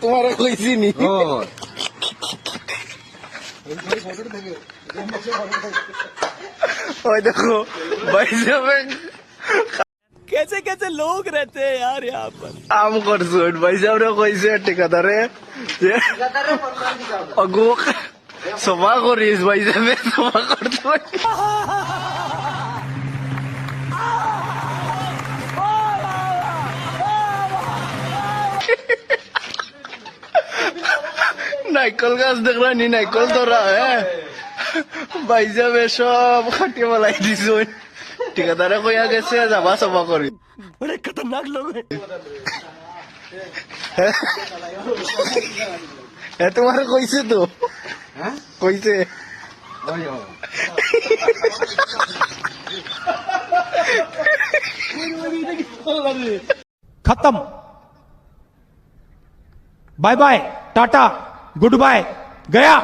তোমার কইছি নি ও ওই দেখো ভাই সাহেব कैसे कैसे लोग रहते हैं यार यहाँ पर। কাম করছো ভাই সাহেব কইছে ঠিকাদারে যে অগো সভা করিস ভাই সাহেব সভা করতে নাইকল গাছ দেখলা নি নাইকল তোরা হ্যাঁ ভাই সাহেব সব খাটিয়ে বলাই দিছ ঠিকাদারে কইয়া গেছে যাবা সভা করি बड़े खतरनाक लोग हैं। তোমার কইছে তো হ্যাঁ কইছে ওই ও खत्म bye bye tata goodbye गया